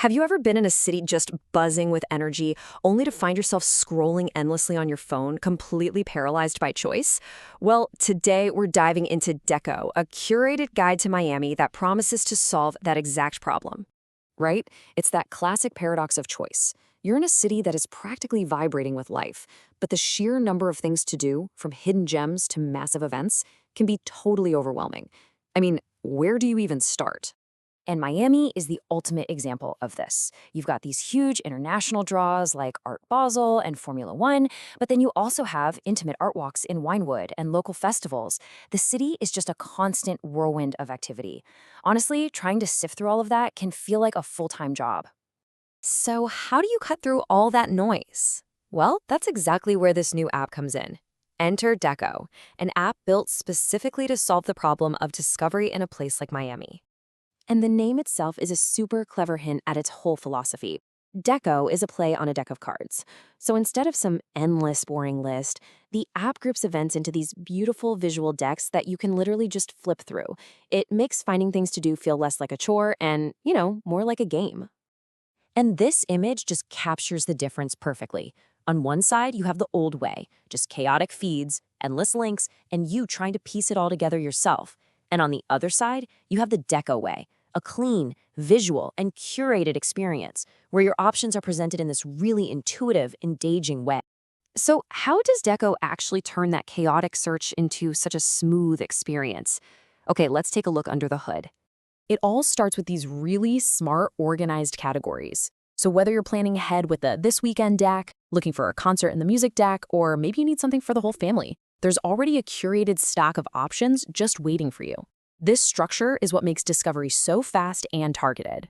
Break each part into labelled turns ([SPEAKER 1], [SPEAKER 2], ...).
[SPEAKER 1] Have you ever been in a city just buzzing with energy, only to find yourself scrolling endlessly on your phone, completely paralyzed by choice? Well, today we're diving into Decko, a curated guide to Miami that promises to solve that exact problem. Right? It's that classic paradox of choice. You're in a city that is practically vibrating with life, but the sheer number of things to do, from hidden gems to massive events, can be totally overwhelming. I mean, where do you even start? And Miami is the ultimate example of this. You've got these huge international draws like Art Basel and Formula One, but then you also have intimate art walks in Winewood and local festivals. The city is just a constant whirlwind of activity. Honestly, trying to sift through all of that can feel like a full-time job. So how do you cut through all that noise? Well, that's exactly where this new app comes in. Enter Decko, an app built specifically to solve the problem of discovery in a place like Miami. And the name itself is a super clever hint at its whole philosophy. Decko is a play on a deck of cards. So instead of some endless boring list, the app groups events into these beautiful visual decks that you can literally just flip through. It makes finding things to do feel less like a chore and, more like a game. And this image just captures the difference perfectly. On one side, you have the old way, just chaotic feeds, endless links, and you trying to piece it all together yourself. And on the other side, you have the Decko way, a clean, visual, and curated experience where your options are presented in this really intuitive, engaging way. So how does Decko actually turn that chaotic search into such a smooth experience? Okay, let's take a look under the hood. It all starts with these really smart, organized categories. So whether you're planning ahead with the This Weekend deck, looking for a concert in the music deck, or maybe you need something for the whole family, there's already a curated stock of options just waiting for you. This structure is what makes discovery so fast and targeted.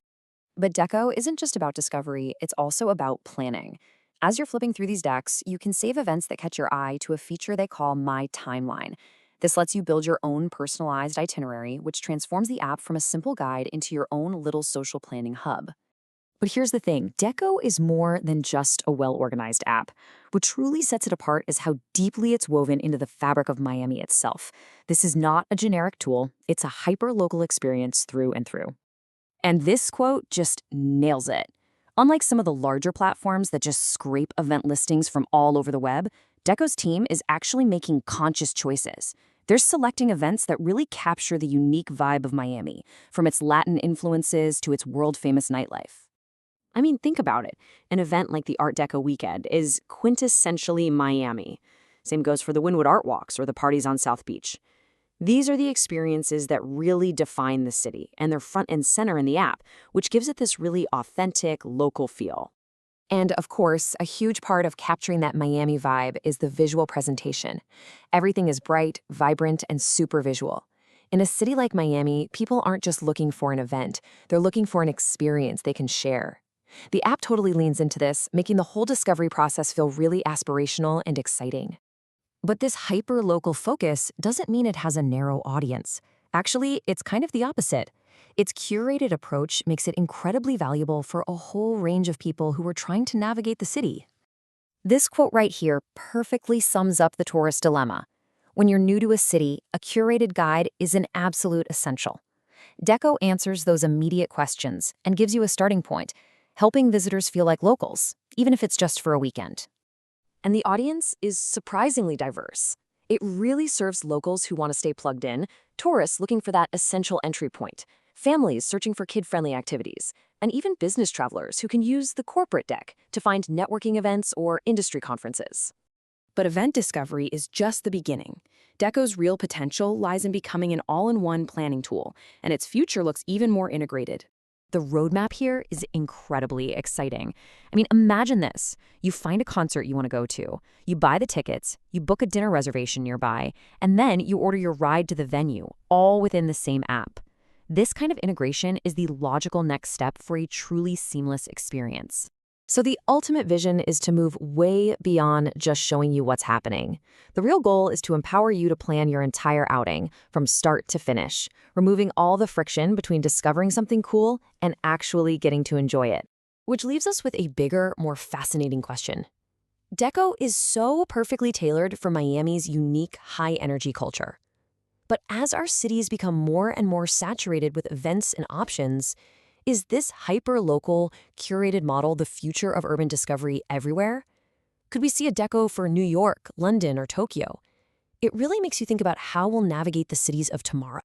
[SPEAKER 1] But Decko isn't just about discovery, it's also about planning. As you're flipping through these decks, you can save events that catch your eye to a feature they call My Timeline. This lets you build your own personalized itinerary, which transforms the app from a simple guide into your own little social planning hub. But here's the thing, Decko is more than just a well-organized app. What truly sets it apart is how deeply it's woven into the fabric of Miami itself. This is not a generic tool, it's a hyper-local experience through and through. And this quote just nails it. Unlike some of the larger platforms that just scrape event listings from all over the web, Decko's team is actually making conscious choices. They're selecting events that really capture the unique vibe of Miami, from its Latin influences to its world-famous nightlife. I mean, think about it. An event like the Art Deco weekend is quintessentially Miami. Same goes for the Wynwood Art Walks or the parties on South Beach. These are the experiences that really define the city, and they're front and center in the app, which gives it this really authentic, local feel. And of course, a huge part of capturing that Miami vibe is the visual presentation. Everything is bright, vibrant, and super visual. In a city like Miami, people aren't just looking for an event, they're looking for an experience they can share. The app totally leans into this, making the whole discovery process feel really aspirational and exciting. But this hyper-local focus doesn't mean it has a narrow audience. Actually, it's kind of the opposite. Its curated approach makes it incredibly valuable for a whole range of people who are trying to navigate the city. This quote right here perfectly sums up the tourist dilemma. When you're new to a city, a curated guide is an absolute essential. Decko answers those immediate questions and gives you a starting point, helping visitors feel like locals, even if it's just for a weekend. And the audience is surprisingly diverse. It really serves locals who want to stay plugged in, tourists looking for that essential entry point, families searching for kid-friendly activities, and even business travelers who can use the corporate deck to find networking events or industry conferences. But event discovery is just the beginning. Decko's real potential lies in becoming an all-in-one planning tool, and its future looks even more integrated. The roadmap here is incredibly exciting. I mean, imagine this. You find a concert you want to go to, you buy the tickets, you book a dinner reservation nearby, and then you order your ride to the venue, all within the same app. This kind of integration is the logical next step for a truly seamless experience. So the ultimate vision is to move way beyond just showing you what's happening. The real goal is to empower you to plan your entire outing from start to finish, removing all the friction between discovering something cool and actually getting to enjoy it. Which leaves us with a bigger, more fascinating question. Decko is so perfectly tailored for Miami's unique high-energy culture. But as our cities become more and more saturated with events and options, Is this hyper-local, curated model the future of urban discovery everywhere? Could we see a Decko for New York, London, or Tokyo? It really makes you think about how we'll navigate the cities of tomorrow.